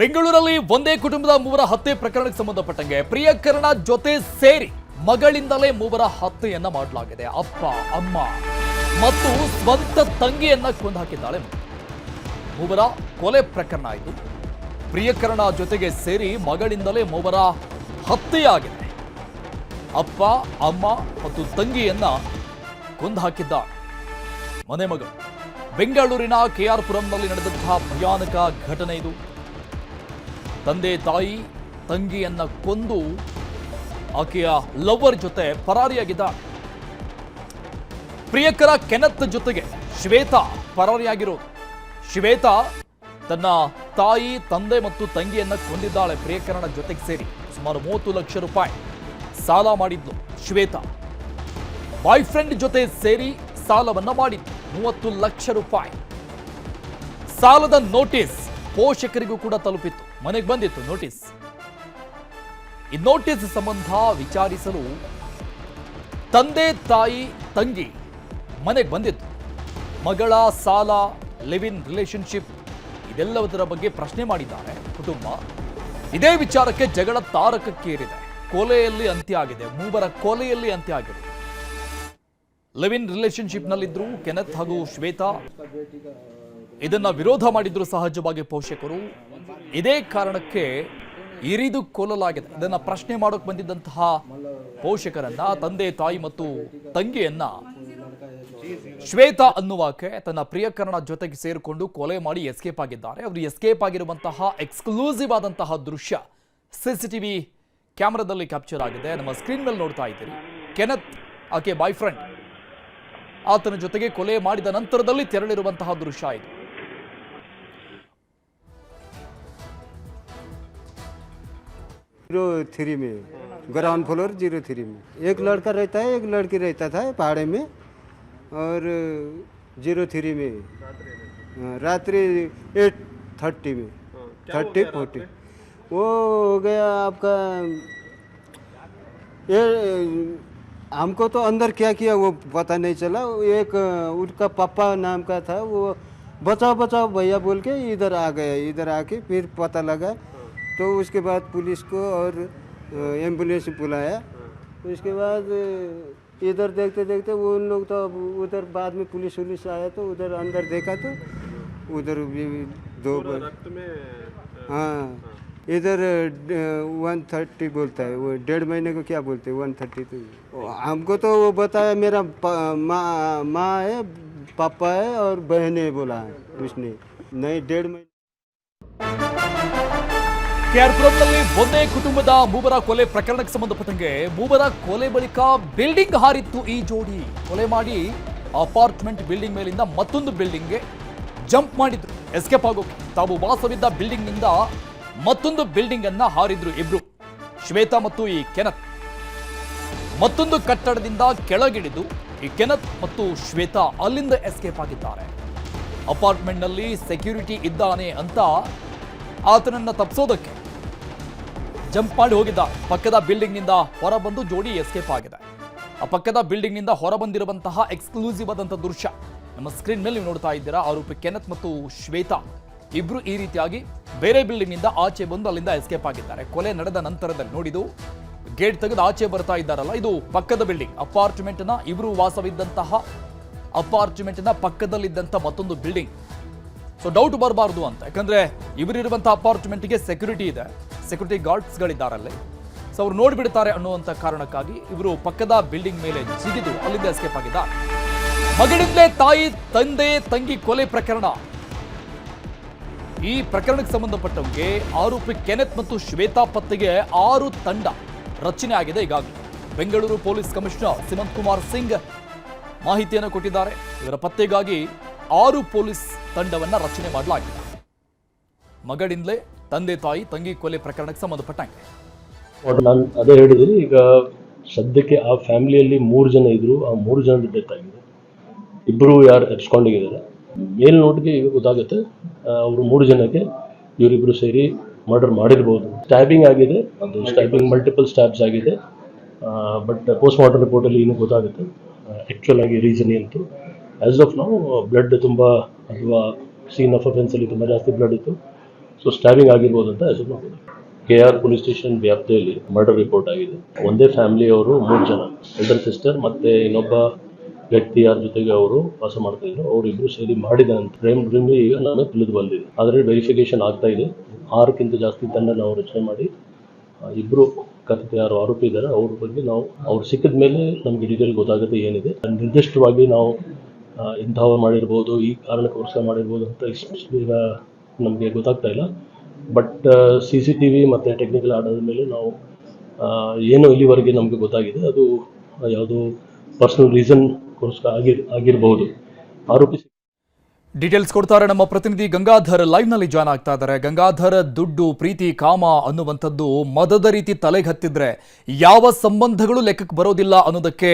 ಬೆಂಗಳೂರಲ್ಲಿ ಒಂದೇ ಕುಟುಂಬದ ಮೂವರ ಹತ್ಯೆ ಪ್ರಕರಣಕ್ಕೆ ಸಂಬಂಧಪಟ್ಟಂಗೆ ಪ್ರಿಯಕರಣ ಜೊತೆ ಸೇರಿ ಮಗಳಿಂದಲೇ ಮೂವರ ಹತ್ಯೆಯನ್ನ ಮಾಡಲಾಗಿದೆ. ಅಪ್ಪ, ಅಮ್ಮ ಮತ್ತು ಸ್ವಂತ ತಂಗಿಯನ್ನ ಕೊಂದು ಹಾಕಿದ್ದಾಳೆ. ಮೂವರ ಕೊಲೆ ಪ್ರಕರಣ ಇದು. ಪ್ರಿಯಕರಣ ಜೊತೆಗೆ ಸೇರಿ ಮಗಳಿಂದಲೇ ಮೂವರ ಹತ್ಯೆಯಾಗಿದೆ. ಅಪ್ಪ, ಅಮ್ಮ ಮತ್ತು ತಂಗಿಯನ್ನ ಕೊಂದು ಹಾಕಿದ್ದಾಳೆ ಮನೆ ಮಗಳು. ಬೆಂಗಳೂರಿನ ಕೆಆರ್ ಪುರಂನಲ್ಲಿ ನಡೆದಂತಹ ಭಯಾನಕ ಘಟನೆ ಇದು. ತಂದೆ ತಾಯಿ ತಂಗಿಯನ್ನ ಕೊಂದು ಆಕೆಯ ಲವರ್ ಜೊತೆ ಪರಾರಿಯಾಗಿದ್ದಾಳೆ. ಪ್ರಿಯಕರ ಕೆನತ್ ಜೊತೆಗೆ ಶ್ವೇತಾ ಪರಾರಿಯಾಗಿರೋದು. ಶ್ವೇತಾ ತನ್ನ ತಾಯಿ, ತಂದೆ ಮತ್ತು ತಂಗಿಯನ್ನ ಕೊಂದಿದ್ದಾಳೆ. ಪ್ರಿಯಕರಣ ಜೊತೆಗೆ ಸೇರಿ ಸುಮಾರು 30 ಲಕ್ಷ ರೂಪಾಯಿ ಸಾಲ ಮಾಡಿದ್ಲು ಶ್ವೇತಾ. ಬಾಯ್ ಫ್ರೆಂಡ್ ಜೊತೆ ಸೇರಿ ಸಾಲವನ್ನ ಮಾಡಿದ್ಲು 30 ಲಕ್ಷ ರೂಪಾಯಿ. ಸಾಲದ ನೋಟಿಸ್ ಪೋಷಕರಿಗೂ ಕೂಡ ತಲುಪಿತ್ತು, ಮನೆಗೆ ಬಂದಿತ್ತು ನೋಟಿಸ್. ಈ ನೋಟಿಸ್ ಸಂಬಂಧ ವಿಚಾರಿಸಲು ತಂದೆ ತಾಯಿ ತಂಗಿ ಮನೆಗೆ ಬಂದಿತ್ತು. ಮಗಳ ಸಾಲ, ಲಿವ್ ಇನ್ ರಿಲೇಶನ್ಶಿಪ್ ಇದೆಲ್ಲದರ ಬಗ್ಗೆ ಪ್ರಶ್ನೆ ಮಾಡಿದ್ದಾರೆ ಕುಟುಂಬ. ಇದೇ ವಿಚಾರಕ್ಕೆ ಜಗಳ ತಾರಕಕ್ಕೇರಿದೆ. ಕೊಲೆಯಲ್ಲಿ ಅಂತ್ಯ ಆಗಿದೆ. ಮೂವರ ಕೊಲೆಯಲ್ಲಿ ಅಂತ್ಯ ಆಗಿದೆ. ಲಿವ್ ಇನ್ ರಿಲೇಶನ್ಶಿಪ್ ನಲ್ಲಿದ್ರು ಕೆನತ್ ಹಾಗೂ ಶ್ವೇತಾ. ಇದನ್ನ ವಿರೋಧ ಮಾಡಿದ್ರು ಸಹಜವಾಗಿ ಪೋಷಕರು. ಇದೇ ಕಾರಣಕ್ಕೆ ಇರಿದು ಕೊಲ್ಲಲಾಗಿದೆ. ಇದನ್ನ ಪ್ರಶ್ನೆ ಮಾಡೋಕೆ ಬಂದಿದ್ದಂತಹ ಪೋಷಕರನ್ನ, ತಂದೆ ತಾಯಿ ಮತ್ತು ತಂಗಿಯನ್ನ ಶ್ವೇತಾ ಅನ್ನುವಾಕೆ ತನ್ನ ಪ್ರಿಯಕರಣ ಜೊತೆಗೆ ಸೇರಿಕೊಂಡು ಕೊಲೆ ಮಾಡಿ ಎಸ್ಕೇಪ್ ಆಗಿದ್ದಾರೆ. ಅವರು ಎಸ್ಕೇಪ್ ಆಗಿರುವಂತಹ ಎಕ್ಸ್ಕ್ಲೂಸಿವ್ ಆದಂತಹ ದೃಶ್ಯ ಸಿಸಿಟಿವಿ ಕ್ಯಾಮೆರಾದಲ್ಲಿ ಕ್ಯಾಪ್ಚರ್ ಆಗಿದೆ. ನಮ್ಮ ಸ್ಕ್ರೀನ್ ಮೇಲೆ ನೋಡ್ತಾ ಇದ್ದೀರಿ. ಕೆನತ್ ಆಕೆ ಬಾಯ್ ಫ್ರೆಂಡ್, ಆತನ ಜೊತೆಗೆ ಕೊಲೆ ಮಾಡಿದ ನಂತರದಲ್ಲಿ ತೆರಳಿರುವಂತಹ ದೃಶ್ಯ ಇದು. 03 में ग्राउंड फ्लोर 03 में एक लड़का रहता है, एक लड़की रहता था भाड़े में, और 03 में रात्रि 8:30 में 30-40 वो हो गया आपका। ये हमको तो अंदर क्या किया वो पता नहीं चला। एक उसका पापा नाम का था, वो बचाओ बचाओ भैया बोल के इधर आ गया। इधर आके फिर पता लगा तो उसके बाद पुलिस को और एम्बुलेंस बुलाया। उसके बाद इधर देखते देखते वो उन लोग तो उधर बाद में पुलिस आया तो उधर अंदर देखा तो उधर भी 2 हाँ इधर 130 बोलता है वो। 1.5 महीने को क्या बोलते हैं 130। तो हमको तो वो बताया मेरा माँ है, पापा है और बहन है बोला है उसने। नहीं 1.5 महीने। ಕೆಆರ್ಪುರಂನಲ್ಲಿ ಒಂದೇ ಕುಟುಂಬದ ಮೂವರ ಕೊಲೆ ಪ್ರಕರಣಕ್ಕೆ ಸಂಬಂಧಪಟ್ಟಂಗೆ ಮೂವರ ಕೊಲೆ ಬಳಿಕ ಬಿಲ್ಡಿಂಗ್ ಹಾರಿತ್ತು ಈ ಜೋಡಿ. ಕೊಲೆ ಮಾಡಿ ಅಪಾರ್ಟ್ಮೆಂಟ್ ಬಿಲ್ಡಿಂಗ್ ಮೇಲಿಂದ ಮತ್ತೊಂದು ಬಿಲ್ಡಿಂಗ್ಗೆ ಜಂಪ್ ಮಾಡಿದ್ರು ಎಸ್ಕೇಪ್ ಆಗೋಕೆ. ತಾವು ವಾಸವಿದ್ದ ಬಿಲ್ಡಿಂಗ್ ನಿಂದ ಮತ್ತೊಂದು ಬಿಲ್ಡಿಂಗ್ ಅನ್ನ ಹಾರಿದ್ರು ಇಬ್ರು, ಶ್ವೇತಾ ಮತ್ತು ಈ ಕೆನತ್. ಮತ್ತೊಂದು ಕಟ್ಟಡದಿಂದ ಕೆಳಗಿಳಿದು ಈ ಕೆನತ್ ಮತ್ತು ಶ್ವೇತಾ ಅಲ್ಲಿಂದ ಎಸ್ಕೇಪ್ ಆಗಿದ್ದಾರೆ. ಅಪಾರ್ಟ್ಮೆಂಟ್ ನಲ್ಲಿ ಸೆಕ್ಯೂರಿಟಿ ಇದ್ದಾನೆ ಅಂತ ಆತನನ್ನ ತಪ್ಪಿಸೋದಕ್ಕೆ ಜಂಪ್ ಮಾಡಿ ಹೋಗಿದ್ದ. ಪಕ್ಕದ ಬಿಲ್ಡಿಂಗ್ ನಿಂದ ಹೊರಬಂದು ಜೋಡಿ ಎಸ್ಕೇಪ್ ಆಗಿದೆ. ಆ ಪಕ್ಕದ ಬಿಲ್ಡಿಂಗ್ ನಿಂದ ಹೊರಬಂದಿರುವಂತಹ ಎಕ್ಸ್ಕ್ಲೂಸಿವ್ ಆದಂತಹ ದೃಶ್ಯ ನಮ್ಮ ಸ್ಕ್ರೀನ್ ಮೇಲೆ ನೀವು ನೋಡ್ತಾ ಇದ್ದೀರಾ. ಆರೋಪಿ ಕೆನತ್ ಮತ್ತು ಶ್ವೇತಾ ಇಬ್ರು ಈ ರೀತಿಯಾಗಿ ಬೇರೆ ಬಿಲ್ಡಿಂಗ್ ನಿಂದ ಆಚೆ ಬಂದು ಅಲ್ಲಿಂದ ಎಸ್ಕೇಪ್ ಆಗಿದ್ದಾರೆ. ಕೊಲೆ ನಡೆದ ನಂತರದಲ್ಲಿ ನೋಡಿದು ಗೇಟ್ ತೆಗೆದು ಆಚೆ ಬರ್ತಾ ಇದ್ದಾರಲ್ಲ, ಇದು ಪಕ್ಕದ ಬಿಲ್ಡಿಂಗ್. ಅಪಾರ್ಟ್ಮೆಂಟ್ನ ಇಬ್ರು ವಾಸವಿದ್ದಂತಹ ಅಪಾರ್ಟ್ಮೆಂಟ್ನ ಪಕ್ಕದಲ್ಲಿದ್ದಂಥ ಮತ್ತೊಂದು ಬಿಲ್ಡಿಂಗ್. ಸೊ ಡೌಟ್ ಬರಬಾರ್ದು ಅಂತ, ಯಾಕಂದ್ರೆ ಇವರಿರುವಂತಹ ಅಪಾರ್ಟ್ಮೆಂಟ್ಗೆ ಸೆಕ್ಯೂರಿಟಿ ಇದೆ, ಸೆಕ್ಯೂರಿಟಿ ಗಾರ್ಡ್ಸ್ಗಳಿದ್ದಾರಲ್ಲಿ. ಸೊ ಅವ್ರು ನೋಡ್ಬಿಡ್ತಾರೆ ಅನ್ನುವಂಥ ಕಾರಣಕ್ಕಾಗಿ ಇವರು ಪಕ್ಕದ ಬಿಲ್ಡಿಂಗ್ ಮೇಲೆ ಜಿಗಿದು ಅಲ್ಲಿಂದ ಎಸ್ಕೇಪ್ ಆಗಿದ್ದಾರೆ. ಮಗಳಿಂದಲೇ ತಾಯಿ, ತಂದೆ, ತಂಗಿ ಕೊಲೆ ಪ್ರಕರಣ. ಈ ಪ್ರಕರಣಕ್ಕೆ ಸಂಬಂಧಪಟ್ಟಂಗೆ ಆರೋಪಿ ಕೆನೆತ್ ಮತ್ತು ಶ್ವೇತಾ ಪತ್ತೆಗೆ 6 ತಂಡ ರಚನೆ ಆಗಿದೆ ಈಗಾಗಲೇ. ಬೆಂಗಳೂರು ಪೊಲೀಸ್ ಕಮಿಷನರ್ ಸಿಮಂತ್ ಕುಮಾರ್ ಸಿಂಗ್ ಮಾಹಿತಿಯನ್ನು ಕೊಟ್ಟಿದ್ದಾರೆ. ಇವರ ಪತ್ತೆಗಾಗಿ 6 ಪೊಲೀಸ್ ತಂಡವನ್ನ ರಚನೆ ಮಾಡಲಾಗಿದೆ. ಮಗಳಿಂದಲೇ ತಂದೆ ತಾಯಿ ತಂಗಿ ಕೊಲೆ ಪ್ರಕರಣಕ್ಕೆ ಸಂಬಂಧಪಟ್ಟಂಗೆ ನಾನು ಅದೇ ಹೇಳಿದ್ದೀನಿ. ಈಗ ಸದ್ಯಕ್ಕೆ ಆ ಫ್ಯಾಮಿಲಿಯಲ್ಲಿ 3 ಜನ ಇದ್ರು, ಆ 3 ಜನದ ಡೆತ್ ಆಗಿದೆ. ಇಬ್ಬರು ಯಾರು ಎಬ್ಸ್ಕೊಂಡಿದ್ದಾರೆ ಮೇಲ್ನೋಟಿಗೆ ಈಗ ಗೊತ್ತಾಗುತ್ತೆ. ಅವರು 3 ಜನಕ್ಕೆ ಇವರಿಬ್ಬರು ಸೇರಿ ಮರ್ಡರ್ ಮಾಡಿರ್ಬೋದು. ಸ್ಟ್ಯಾಬಿಂಗ್ ಆಗಿದೆ, ಅದು ಸ್ಟ್ಯಾಬಿಂಗ್ ಮಲ್ಟಿಪಲ್ ಸ್ಟ್ಯಾಬ್ಸ್ ಆಗಿದೆ. ಬಟ್ ಪೋಸ್ಟ್ ಮಾರ್ಟಮ್ ರಿಪೋರ್ಟಲ್ಲಿ ಇನ್ನೂ ಗೊತ್ತಾಗುತ್ತೆ ಆ್ಯಕ್ಚುಲ್ ಆಗಿ ರೀಸನ್ ಏನಂತು. ಆ್ಯಸ್ ಆಫ್ ನಾವು ಬ್ಲಡ್ ತುಂಬ, ಅಥವಾ ಸೀನ್ ಆಫ್ ಅಫೆನ್ಸಲ್ಲಿ ತುಂಬ ಜಾಸ್ತಿ ಬ್ಲಡ್ ಇತ್ತು. ಸೊ ಸ್ಟ್ಯಾಬಿಂಗ್ ಆಗಿರ್ಬೋದು ಅಂತ ಹೆಸರು ಮಾಡ್ಬೋದು. KR ಪೊಲೀಸ್ ಸ್ಟೇಷನ್ ವ್ಯಾಪ್ತಿಯಲ್ಲಿ ಮರ್ಡರ್ ರಿಪೋರ್ಟ್ ಆಗಿದೆ. ಒಂದೇ ಫ್ಯಾಮಿಲಿಯವರು 3 ಜನ, ಎಲ್ಡರ್ ಸಿಸ್ಟರ್ ಮತ್ತೆ ಇನ್ನೊಬ್ಬ ವ್ಯಕ್ತಿ ಯಾರ ಜೊತೆಗೆ ಅವರು ವಾಸ ಮಾಡ್ತಾ ಇದ್ರು, ಅವರಿಬ್ರು ಸೇರಿ ಮಾಡಿದ ಅಂತ ಪ್ರೇಮ್ ಈಗ ನಾನು ತಿಳಿದು ಬಂದಿದೆ. ಆದರೆ ವೆರಿಫಿಕೇಶನ್ ಆಗ್ತಾ ಇದೆ. 6ಕ್ಕಿಂತ ಜಾಸ್ತಿ ತಂಡ ನಾವು ರಚನೆ ಮಾಡಿ ಇಬ್ಬರು ಕಥಿತ ಯಾರು ಆರೋಪಿ ಇದ್ದಾರೆ ಅವ್ರ ಬಗ್ಗೆ ನಾವು ಅವ್ರು ಸಿಕ್ಕಿದ ಮೇಲೆ ನಮಗೆ ಡೀಟೇಲ್ ಗೊತ್ತಾಗುತ್ತೆ ಏನಿದೆ. ನಿರ್ದಿಷ್ಟವಾಗಿ ನಾವು ಇಂಥವ್ರು ಮಾಡಿರ್ಬೋದು, ಈ ಕಾರಣಕ್ಕೋಸ್ಕರ ಮಾಡಿರ್ಬೋದು ಅಂತ ಈಗ ನಮಗೆ ಗೊತ್ತಾಗ್ತಾ ಇಲ್ಲ. ಬಟ್ CCTV ಮತ್ತು ಟೆಕ್ನಿಕಲ್ ಆಧಾರದ ಮೇಲೆ ನಾವು ಏನು ಇಲ್ಲಿವರೆಗೆ ನಮಗೆ ಗೊತ್ತಾಗಿದೆ ಅದು ಯಾವುದೋ ಪರ್ಸನಲ್ ರೀಸನ್ಗೋಸ್ಕರ ಆಗಿರ್ಬೋದು. ಆರೋಪಿ ಡೀಟೇಲ್ಸ್ ಕೊಡ್ತಾರೆ ನಮ್ಮ ಪ್ರತಿನಿಧಿ ಗಂಗಾಧರ್, ಲೈವ್ನಲ್ಲಿ ಜಾಯ್ನ್ ಆಗ್ತಾ ಇದ್ದಾರೆ. ಗಂಗಾಧರ್, ದುಡ್ಡು, ಪ್ರೀತಿ, ಕಾಮ ಅನ್ನುವಂಥದ್ದು ಮದದ ರೀತಿ ತಲೆಗೆ ಹತ್ತಿದ್ರೆ ಯಾವ ಸಂಬಂಧಗಳು ಲೆಕ್ಕಕ್ಕೆ ಬರೋದಿಲ್ಲ ಅನ್ನೋದಕ್ಕೆ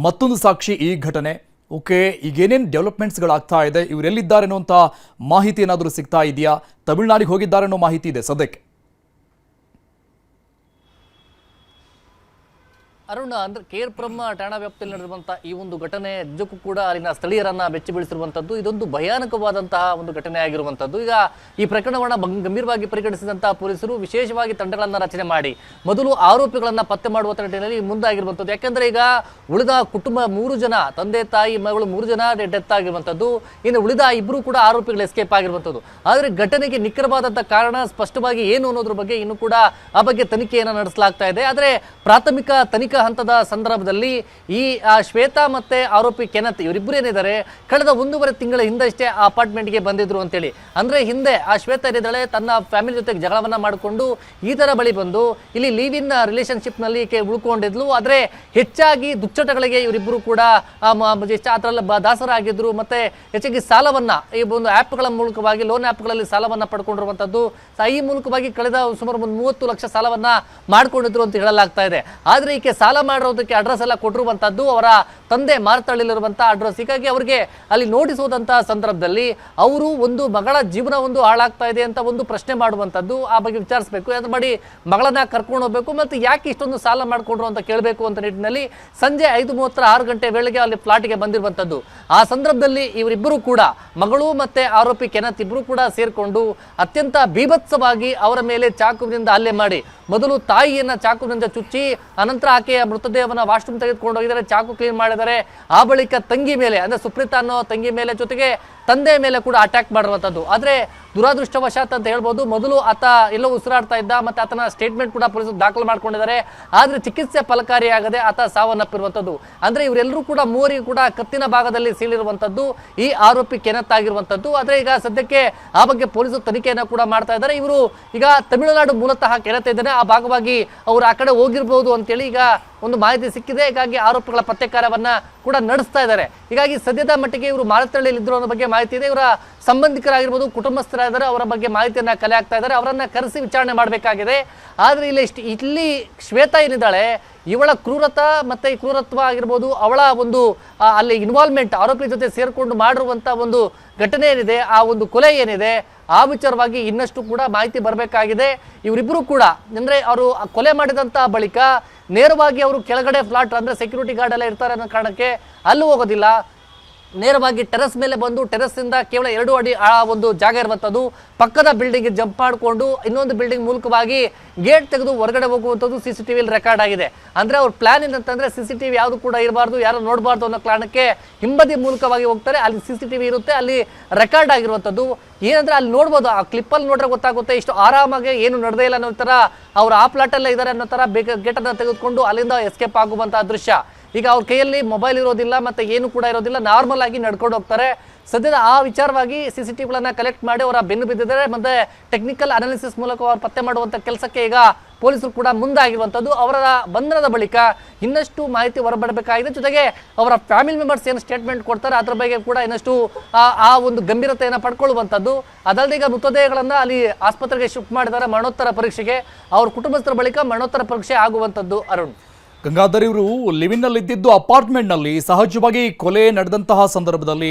ಮತ್ತೊಂದು ಸಾಕ್ಷಿ ಈ ಘಟನೆ. ಓಕೆ, ಈಗೇನೇನು ಡೆವಲಪ್ಮೆಂಟ್ಸ್ಗಳಾಗ್ತಾ ಇದೆ, ಇವರೆಲ್ಲಿದ್ದಾರೆ ಅನ್ನುವಂಥ ಮಾಹಿತಿ ಏನಾದರೂ ಸಿಗ್ತಾ ಇದೆಯಾ? ತಮಿಳುನಾಡಿಗೆ ಹೋಗಿದ್ದಾರೆ ಅನ್ನೋ ಮಾಹಿತಿ ಇದೆ ಸದ್ಯಕ್ಕೆ. ಅರುಣ್, ಅಂದ್ರೆ ಕೇರ್ಪುರಂ ಠಾಣಾ ವ್ಯಾಪ್ತಿಯಲ್ಲಿ ನಡೆದಿರುವಂತಹ ಈ ಒಂದು ಘಟನೆ ನಿಜಕ್ಕೂ ಕೂಡ ಅಲ್ಲಿನ ಸ್ಥಳೀಯರನ್ನ ಬೆಚ್ಚಿ ಬೀಳಿಸಿರುವಂತದ್ದು. ಇದೊಂದು ಭಯಾನಕವಾದಂತಹ ಒಂದು ಘಟನೆ ಆಗಿರುವಂತದ್ದು. ಈಗ ಈ ಪ್ರಕರಣವನ್ನ ಗಂಭೀರವಾಗಿ ಪರಿಗಣಿಸಿದಂತಹ ಪೊಲೀಸರು ವಿಶೇಷವಾಗಿ ತಂಡಗಳನ್ನ ರಚನೆ ಮಾಡಿ ಮೊದಲು ಆರೋಪಿಗಳನ್ನ ಪತ್ತೆ ಮಾಡುವ ನಿಟ್ಟಿನಲ್ಲಿ ಮುಂದಾಗಿರುವಂತದ್ದು. ಯಾಕಂದ್ರೆ ಈಗ ಉಳಿದ ಕುಟುಂಬ 3 ಜನ, ತಂದೆ ತಾಯಿ ಮಗಳು 3 ಜನ ಡೆತ್ ಆಗಿರುವಂತದ್ದು. ಇನ್ನು ಉಳಿದ 2 ಕೂಡ ಆರೋಪಿಗಳು ಎಸ್ಕೇಪ್ ಆಗಿರುವಂತದ್ದು. ಆದ್ರೆ ಘಟನೆಗೆ ನಿಖರವಾದಂತಹ ಕಾರಣ ಸ್ಪಷ್ಟವಾಗಿ ಏನು ಅನ್ನೋದ್ರ ಬಗ್ಗೆ ಇನ್ನು ಕೂಡ ಆ ಬಗ್ಗೆ ತನಿಖೆಯನ್ನು ನಡೆಸಲಾಗ್ತಾ ಇದೆ. ಆದ್ರೆ ಪ್ರಾಥಮಿಕ ತನಿಖಾ ಹಂತದ ಸಂದರ್ಭದಲ್ಲಿ ಈ ಶ್ವೇತಾ ಮತ್ತೆ ಆರೋಪಿ ಕೆನತ್ ಇವರಿಬ್ಬರು ಏನಿದ್ದಾರೆ ಕಳೆದ 1.5 ತಿಂಗಳ ಹಿಂದಷ್ಟೇ ಆ ಅಪಾರ್ಟ್ಮೆಂಟ್ಗೆ ಬಂದಿದ್ರು ಅಂತೇಳಿ. ಅಂದ್ರೆ ಹಿಂದೆ ಆ ಶ್ವೇತಾ ಏನಿದ್ದಾಳೆ ತನ್ನ ಫ್ಯಾಮಿಲಿ ಜೊತೆಗೆ ಜಗಳವನ್ನ ಮಾಡಿಕೊಂಡು ಈತರ ಬಳಿ ಬಂದು ಇಲ್ಲಿ ಲೀವ್ ಇನ್ ರಿಲೇಶನ್ಶಿಪ್ ನಲ್ಲಿ ಉಳ್ಕೊಂಡಿದ್ಲು. ಆದ್ರೆ ಹೆಚ್ಚಾಗಿ ದುಶ್ಚಟಗಳಿಗೆ ಇವರಿಬ್ಬರು ಕೂಡ ಅದರಲ್ಲಿ ದಾಸರಾಗಿದ್ರು. ಮತ್ತೆ ಹೆಚ್ಚಾಗಿ ಸಾಲವನ್ನ ಈ ಒಂದು ಆ್ಯಪ್ಗಳ ಮೂಲಕವಾಗಿ, ಲೋನ್ ಆ್ಯಪ್ಗಳಲ್ಲಿ ಸಾಲವನ್ನ ಪಡ್ಕೊಂಡಿರುವಂತದ್ದು. ಈ ಮೂಲಕವಾಗಿ ಕಳೆದ ಸುಮಾರು 30 ಲಕ್ಷ ಸಾಲವನ್ನ ಮಾಡ್ಕೊಂಡಿದ್ರು ಅಂತ ಹೇಳಲಾಗ್ತಾ ಇದೆ. ಆದ್ರೆ ಈಕೆ ಸಾಲ ಮಾಡಿರೋದಕ್ಕೆ ಅಡ್ರೆಸ್ ಎಲ್ಲ ಕೊಟ್ಟಿರುವಂತದ್ದು ಅವರ ತಂದೆ ಮಾರ್ತಳ್ಳಿಲಿರುವಂತಹ ಅಡ್ರೆಸ್. ಹೀಗಾಗಿ ಅವರಿಗೆ ಅಲ್ಲಿ ನೋಟಿಸ್ ಹೋದಂತಹ ಸಂದರ್ಭದಲ್ಲಿ ಅವರು ಒಂದು ಮಗಳ ಜೀವನ ಒಂದು ಹಾಳಾಗ್ತಾ ಇದೆ ಅಂತ ಒಂದು ಪ್ರಶ್ನೆ ಮಾಡುವಂತದ್ದು. ಆ ಬಗ್ಗೆ ವಿಚಾರಿಸಬೇಕು, ಅದು ಮಾಡಿ ಮಗಳನ್ನ ಕರ್ಕೊಂಡು ಹೋಗ್ಬೇಕು, ಮತ್ತೆ ಯಾಕೆ ಇಷ್ಟೊಂದು ಸಾಲ ಮಾಡ್ಕೊಂಡ್ರು ಅಂತ ಕೇಳಬೇಕು ಅಂತ ನಿಟ್ಟಿನಲ್ಲಿ ಸಂಜೆ 5:30 6 ಗಂಟೆ ವೇಳೆಗೆ ಅಲ್ಲಿ ಫ್ಲಾಟ್ಗೆ ಬಂದಿರುವಂತದ್ದು. ಆ ಸಂದರ್ಭದಲ್ಲಿ ಇವರಿಬ್ಬರು ಕೂಡ, ಮಗಳು ಮತ್ತೆ ಆರೋಪಿ ಕೆನತ್ ಇಬ್ಬರು ಕೂಡ ಸೇರ್ಕೊಂಡು ಅತ್ಯಂತ ಬೀಭತ್ಸವಾಗಿ ಅವರ ಮೇಲೆ ಚಾಕುವಿನಿಂದ ಹಲ್ಲೆ ಮಾಡಿ, ಮೊದಲು ತಾಯಿಯನ್ನ ಚಾಕುವಿನಿಂದ ಚುಚ್ಚಿ, ಅನಂತರ ಆಕೆಯ ಮೃತದೇಹವನ್ನು ವಾಶ್ರೂಮ್ ತೆಗೆದುಕೊಂಡು ಹೋಗಿದ್ದಾರೆ, ಚಾಕು ಕ್ಲೀನ್ ಮಾಡಿದ್ದಾರೆ. ಆ ಬಳಿಕ ತಂಗಿ ಮೇಲೆ, ಅಂದ್ರೆ ಸುಪ್ರೀತಾ ಅನ್ನೋ ತಂಗಿ ಮೇಲೆ ಜೊತೆಗೆ ತಂದೆ ಮೇಲೆ ಕೂಡ ಅಟ್ಯಾಕ್ ಮಾಡಿರುವಂಥದ್ದು. ಆದರೆ ದುರಾದೃಷ್ಟವಶಾತ್ ಅಂತ ಹೇಳ್ಬೋದು, ಮೊದಲು ಆತ ಎಲ್ಲೋ ಉಸಿರಾಡ್ತಾ ಇದ್ದ, ಮತ್ತೆ ಆತನ ಸ್ಟೇಟ್ಮೆಂಟ್ ಕೂಡ ಪೊಲೀಸರು ದಾಖಲು ಮಾಡ್ಕೊಂಡಿದ್ದಾರೆ. ಆದರೆ ಚಿಕಿತ್ಸೆ ಫಲಕಾರಿಯಾಗದೆ ಆತ ಸಾವನ್ನಪ್ಪಿರುವಂಥದ್ದು. ಅಂದ್ರೆ ಇವರೆಲ್ಲರೂ ಕೂಡ 3 ಕೂಡ ಕತ್ತಿನ ಭಾಗದಲ್ಲಿ ಸೀಳಿರುವಂಥದ್ದು ಈ ಆರೋಪಿ ಕೆನತ್ ಆಗಿರುವಂಥದ್ದು. ಆದರೆ ಈಗ ಸದ್ಯಕ್ಕೆ ಆ ಬಗ್ಗೆ ಪೊಲೀಸರು ತನಿಖೆಯನ್ನು ಕೂಡ ಮಾಡ್ತಾ ಇದ್ದಾರೆ. ಇವರು ಈಗ ತಮಿಳುನಾಡು ಮೂಲತಃ ಕೆನತ್ ಇದ್ದಾನೆ, ಆ ಭಾಗವಾಗಿ ಅವರು ಆ ಕಡೆ ಹೋಗಿರ್ಬೋದು ಅಂತೇಳಿ ಈಗ ಒಂದು ಮಾಹಿತಿ ಸಿಕ್ಕಿದೆ. ಹೀಗಾಗಿ ಆರೋಪಿಗಳ ಪತ್ತೆ ಕಾರ್ಯವನ್ನ ಕೂಡ ನಡೆಸ್ತಾ ಇದ್ದಾರೆ. ಹೀಗಾಗಿ ಸದ್ಯದ ಮಟ್ಟಿಗೆ ಇವರು ಮಾರತಳ್ಳಿಯಲ್ಲಿ ಇದ್ರು ಅನ್ನೋ ಬಗ್ಗೆ ಮಾಹಿತಿ ಇದೆ. ಇವರ ಸಂಬಂಧಿಕರಾಗಿರ್ಬೋದು, ಕುಟುಂಬಸ್ಥರಾಗಿದ್ದಾರೆ, ಅವರ ಬಗ್ಗೆ ಮಾಹಿತಿಯನ್ನ ಕಲೆ ಹಾಕ್ತಾ ಇದ್ದಾರೆ. ಅವರನ್ನ ಕರೆಸಿ ವಿಚಾರಣೆ ಮಾಡಬೇಕಾಗಿದೆ. ಆದ್ರೆ ಇಲ್ಲಿ ಶ್ವೇತಾ ಏನಿದ್ದಾಳೆ, ಇವಳ ಕ್ರೂರತ ಮತ್ತೆ ಈ ಕ್ರೂರತ್ವ ಆಗಿರ್ಬೋದು, ಅವಳ ಒಂದು ಅಲ್ಲಿ ಇನ್ವಾಲ್ವ್ಮೆಂಟ್, ಆರೋಪಿ ಜೊತೆ ಸೇರ್ಕೊಂಡು ಮಾಡಿರುವಂತ ಒಂದು ಘಟನೆ ಏನಿದೆ, ಆ ಒಂದು ಕೊಲೆ ಏನಿದೆ, ಆ ವಿಚಾರವಾಗಿ ಇನ್ನಷ್ಟು ಕೂಡ ಮಾಹಿತಿ ಬರಬೇಕಾಗಿದೆ. ಇವರಿಬ್ಬರು ಕೂಡ ಅಂದ್ರೆ ಅವರು ಕೊಲೆ ಮಾಡಿದಂತ ಬಳಿಕ ನೇರವಾಗಿ ಅವರು ಕೆಳಗಡೆ ಫ್ಲಾಟ್, ಅಂದ್ರೆ ಸೆಕ್ಯೂರಿಟಿ ಗಾರ್ಡ್ ಎಲ್ಲ ಇರ್ತಾರೆ ಅನ್ನೋ ಕಾರಣಕ್ಕೆ ಅಲ್ಲೂ ಹೋಗೋದಿಲ್ಲ, ನೇರವಾಗಿ ಟೆರೆಸ್ ಮೇಲೆ ಬಂದು ಟೆರೆಸ್ ಇಂದ ಕೇವಲ 2 ಅಡಿ ಆ ಒಂದು ಜಾಗ ಇರುವಂಥದ್ದು, ಪಕ್ಕದ ಬಿಲ್ಡಿಂಗ್ ಜಂಪ್ ಮಾಡಿಕೊಂಡು ಇನ್ನೊಂದು ಬಿಲ್ಡಿಂಗ್ ಮೂಲಕವಾಗಿ ಗೇಟ್ ತೆಗೆದು ಹೊರಗಡೆ ಹೋಗುವಂಥದ್ದು CCTV ರೆಕಾರ್ಡ್ ಆಗಿದೆ. ಅಂದ್ರೆ ಅವ್ರ ಪ್ಲಾನ್ ಏನಂತಂದ್ರೆ CCTV ಯಾವುದು ಕೂಡ ಇರಬಾರ್ದು, ಯಾರು ನೋಡಬಾರ್ದು ಅನ್ನೋ ಕಾರಣಕ್ಕೆ ಹಿಂಬದಿ ಮೂಲಕವಾಗಿ ಹೋಗ್ತಾರೆ. ಅಲ್ಲಿ CCTV ಇರುತ್ತೆ, ಅಲ್ಲಿ ರೆಕಾರ್ಡ್ ಆಗಿರುವಂಥದ್ದು. ಏನಂದ್ರೆ ಅಲ್ಲಿ ನೋಡ್ಬೋದು, ಆ ಕ್ಲಿಪ್ಪಲ್ಲಿ ನೋಡ್ರೆ ಗೊತ್ತಾಗುತ್ತೆ ಇಷ್ಟು ಆರಾಮಾಗಿ ಏನು ನಡೆದೇ ಇಲ್ಲ ಅನ್ನೋ ಥರ ಅವ್ರು ಆ ಪ್ಲಾಟಲ್ಲೇ ಇದ್ದಾರೆ ಅನ್ನೋ ಥರ ಗೇಟನ್ನು ತೆಗೆದುಕೊಂಡು ಅಲ್ಲಿಂದ ಎಸ್ಕೇಪ್ ಆಗುವಂತಹ ದೃಶ್ಯ. ಈಗ ಅವ್ರ ಕೈಯಲ್ಲಿ ಮೊಬೈಲ್ ಇರೋದಿಲ್ಲ, ಮತ್ತೆ ಏನು ಕೂಡ ಇರೋದಿಲ್ಲ, ನಾರ್ಮಲ್ ಆಗಿ ನಡ್ಕೊಂಡು ಹೋಗ್ತಾರೆ. ಸದ್ಯದ ಆ ವಿಚಾರವಾಗಿ CCTVಗಳನ್ನ ಕಲೆಕ್ಟ್ ಮಾಡಿ ಅವರ ಬೆನ್ನು ಬಿದ್ದಿದ್ದಾರೆ. ಮತ್ತೆ ಟೆಕ್ನಿಕಲ್ ಅನಾಲಿಸಿಸ್ ಮೂಲಕ ಅವ್ರು ಪತ್ತೆ ಮಾಡುವಂಥ ಕೆಲಸಕ್ಕೆ ಈಗ ಪೊಲೀಸರು ಕೂಡ ಮುಂದಾಗಿರುವಂಥದ್ದು. ಅವರ ಬಂಧನದ ಬಳಿಕ ಇನ್ನಷ್ಟು ಮಾಹಿತಿ ಹೊರಬರಬೇಕಾಗಿದೆ. ಜೊತೆಗೆ ಅವರ ಫ್ಯಾಮಿಲಿ ಮೆಂಬರ್ಸ್ ಏನು ಸ್ಟೇಟ್ಮೆಂಟ್ ಕೊಡ್ತಾರೆ ಅದರ ಬಗ್ಗೆ ಕೂಡ ಇನ್ನಷ್ಟು ಆ ಒಂದು ಗಂಭೀರತೆಯನ್ನು ಪಡ್ಕೊಳ್ಳುವಂಥದ್ದು. ಅದಲ್ಲದೆ ಈಗ ಮೃತದೇಹಗಳನ್ನು ಅಲ್ಲಿ ಆಸ್ಪತ್ರೆಗೆ ಶಿಫ್ಟ್ ಮಾಡಿದ್ದಾರೆ ಮರಣೋತ್ತರ ಪರೀಕ್ಷೆಗೆ. ಅವ್ರ ಕುಟುಂಬಸ್ಥರ ಬಳಿಕ ಮರಣೋತ್ತರ ಪರೀಕ್ಷೆ ಆಗುವಂಥದ್ದು. ಅರುಣ್, ಗಂಗಾಧರ್, ಇವರು ಲಿವಿನ್ನಲ್ಲಿ ಇದ್ದಿದ್ದು ಅಪಾರ್ಟ್ಮೆಂಟ್ನಲ್ಲಿ. ಸಹಜವಾಗಿ ಕೊಲೆ ನಡೆದಂತಹ ಸಂದರ್ಭದಲ್ಲಿ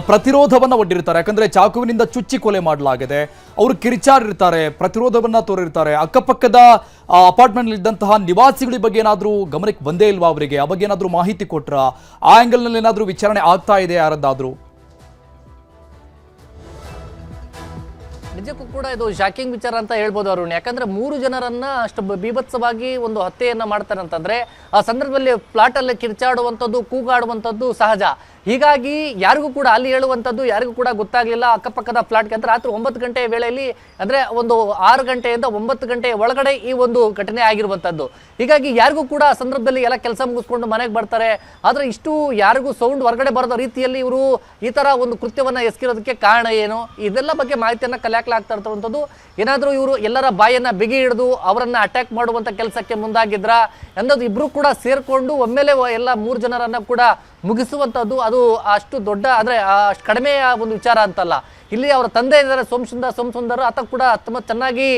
ಪ್ರತಿರೋಧವನ್ನು ಒಡ್ಡಿರ್ತಾರೆ, ಯಾಕಂದರೆ ಚಾಕುವಿನಿಂದ ಚುಚ್ಚಿ ಕೊಲೆ ಮಾಡಲಾಗಿದೆ. ಅವರು ಕಿರಿಚಾರಿರ್ತಾರೆ, ಪ್ರತಿರೋಧವನ್ನು ತೋರಿರ್ತಾರೆ. ಅಕ್ಕಪಕ್ಕದ ಅಪಾರ್ಟ್ಮೆಂಟ್ನಲ್ಲಿ ಇದ್ದಂತಹ ನಿವಾಸಿಗಳ ಬಗ್ಗೆ ಏನಾದರೂ ಗಮನಕ್ಕೆ ಬಂದೇ ಇಲ್ವಾ ಅವರಿಗೆ? ಆ ಬಗ್ಗೆ ಏನಾದರೂ ಮಾಹಿತಿ ಕೊಟ್ರ? ಆ ಆ್ಯಂಗಲ್ನಲ್ಲಿ ಏನಾದರೂ ವಿಚಾರಣೆ ಆಗ್ತಾ ಇದೆ ಯಾರದ್ದಾದರೂ? ನಿಜಕ್ಕೂ ಕೂಡ ಇದು ಶಾಕಿಂಗ್ ವಿಚಾರ ಅಂತ ಹೇಳ್ಬೋದು ಅರುಣ್. ಯಾಕಂದ್ರೆ 3 ಜನರನ್ನ ಅಷ್ಟು ಬೀಭತ್ಸವಾಗಿ ಒಂದು ಹತ್ಯೆಯನ್ನ ಮಾಡ್ತಾರೆ ಅಂತಂದ್ರೆ ಆ ಸಂದರ್ಭದಲ್ಲಿ ಫ್ಲಾಟ್ ಅಲ್ಲಿ ಕಿರ್ಚಾಡುವಂಥದ್ದು, ಕೂಗಾಡುವಂಥದ್ದು ಸಹಜ. ಹೀಗಾಗಿ ಯಾರಿಗೂ ಕೂಡ ಅಲ್ಲಿ ಹೇಳುವಂಥದ್ದು ಯಾರಿಗೂ ಕೂಡ ಗೊತ್ತಾಗ್ಲಿಲ್ಲ. ಅಕ್ಕಪಕ್ಕದ ಫ್ಲಾಟ್ಗೆ ಅಂತ ರಾತ್ರಿ 9 ಗಂಟೆಯ ವೇಳೆಯಲ್ಲಿ ಅಂದ್ರೆ ಒಂದು 6 ಗಂಟೆಯಿಂದ 9 ಗಂಟೆಯ ಒಳಗಡೆ ಈ ಒಂದು ಘಟನೆ ಆಗಿರುವಂಥದ್ದು. ಹೀಗಾಗಿ ಯಾರಿಗೂ ಕೂಡ ಆ ಸಂದರ್ಭದಲ್ಲಿ ಎಲ್ಲ ಕೆಲಸ ಮುಗಿಸ್ಕೊಂಡು ಮನೆಗೆ ಬರ್ತಾರೆ. ಆದ್ರೆ ಇಷ್ಟು ಯಾರಿಗೂ ಸೌಂಡ್ ಹೊರಗಡೆ ಬರದ ರೀತಿಯಲ್ಲಿ ಇವರು ಈ ತರ ಒಂದು ಕೃತ್ಯವನ್ನ ಎಸಗಿರೋದಕ್ಕೆ ಕಾರಣ ಏನು, ಇದೆಲ್ಲ ಬಗ್ಗೆ ಮಾಹಿತಿಯನ್ನ ಕಲೆ ಹಾಕ್ಲಾಗ್ತಾ ಇರ್ತಕ್ಕಂಥದ್ದು. ಏನಾದ್ರೂ ಇವರು ಎಲ್ಲರ ಬಾಯನ್ನ ಬಿಗಿ ಹಿಡಿದು ಅವರನ್ನ ಅಟ್ಯಾಕ್ ಮಾಡುವಂತ ಕೆಲಸಕ್ಕೆ ಮುಂದಾಗಿದ್ರ ಅನ್ನೋದು ಇಬ್ರು ಕೂಡ ಸೇರ್ಕೊಂಡು ಒಮ್ಮೆಲೆ ಎಲ್ಲ 3 ಜನರನ್ನ ಕೂಡ ಮುಗಿಸುವಂತದ್ದು. ಅದು ಅಷ್ಟು ದೊಡ್ಡ ಅಂದ್ರೆ ಅಷ್ಟು ಕಡಿಮೆಯ ಒಂದು ವಿಚಾರ ಅಂತಲ್ಲ. ಇಲ್ಲಿ ಅವರ ತಂದೆ ಇದ್ದಾರೆ ಸೋಮಸುಂದರ್, ಆತ ಕೂಡ ತುಂಬ ಚೆನ್ನಾಗಿ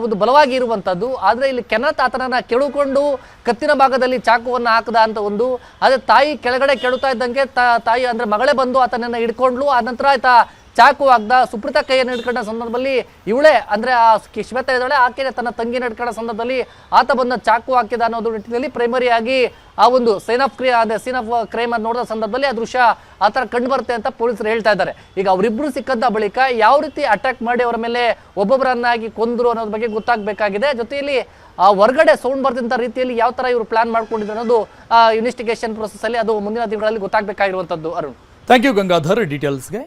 ಒಂದು ಬಲವಾಗಿ ಇರುವಂಥದ್ದು. ಆದರೆ ಇಲ್ಲಿ ಕೆನತ್ ಆತನನ್ನ ಕೆಳುಕೊಂಡು ಕತ್ತಿನ ಭಾಗದಲ್ಲಿ ಚಾಕುವನ್ನು ಹಾಕದ ಅಂತ ಒಂದು. ಅದೇ ತಾಯಿ ಕೆಳಗಡೆ ಕೆಡುತ್ತಾ ಇದ್ದಂಗೆ ತಾಯಿ ಅಂದ್ರೆ ಮಗಳೇ ಬಂದು ಆತನನ್ನ ಹಿಡ್ಕೊಂಡ್ಲು. ಆ ನಂತರ ಆಯ್ತಾ ಚಾಕು ಹಾಕ್ದ. ಸುಪ್ರೀತಾ ಕೈಯನ್ನು ಹಿಡ್ಕೊಂಡ ಸಂದರ್ಭದಲ್ಲಿ ಇವಳೇ ಅಂದ್ರೆ ಆ ಶ್ವೇತಾ ಇದ್ದಾಳೆ, ಆಕೆ ತನ್ನ ತಂಗಿನ ಹಿಡ್ಕೊಂಡ ಸಂದರ್ಭದಲ್ಲಿ ಆತ ಬಂದ ಚಾಕು ಹಾಕಿದ ಅನ್ನೋದು ನಿಟ್ಟಿನಲ್ಲಿ ಪ್ರೈಮರಿ ಆಗಿ ಆ ಒಂದು ಸೀನ್ ಆಫ್ ಕ್ರೈಮ್ ಅನ್ನು ನೋಡಿದ ಸಂದರ್ಭದಲ್ಲಿ ಆ ದೃಶ್ಯ ಆ ಥರ ಕಂಡು ಬರುತ್ತೆ ಅಂತ ಪೊಲೀಸರು ಹೇಳ್ತಾ ಇದ್ದಾರೆ. ಈಗ ಅವರಿಬ್ರು ಸಿಕ್ಕಂತ ಬಳಿಕ ಯಾವ ರೀತಿ ಅಟ್ಯಾಕ್ ಮಾಡಿ ಅವರ ಮೇಲೆ ಒಬ್ಬೊಬ್ಬರನ್ನಾಗಿ ಕೊಂದ್ರು ಅನ್ನೋದ್ರ ಬಗ್ಗೆ ಗೊತ್ತಾಗಬೇಕಾಗಿದೆ. ಜೊತೆಯಲ್ಲಿ ಹೊರಗಡೆ ಸೌಂಡ್ ಬರ್ದಂಥ ರೀತಿಯಲ್ಲಿ ಯಾವ ತರ ಇವರು ಪ್ಲಾನ್ ಮಾಡ್ಕೊಂಡಿದ್ರು ಅನ್ನೋದು ಇನ್ವೆಸ್ಟಿಗೇಷನ್ ಪ್ರೊಸೆಸ್ ಅಲ್ಲಿ ಅದು ಮುಂದಿನ ದಿನಗಳಲ್ಲಿ ಗೊತ್ತಾಗಬೇಕಾಗಿರುವಂತದ್ದು. Arun, thank you Gangadhar ಡೀಟೇಲ್ಸ್ಗೆ.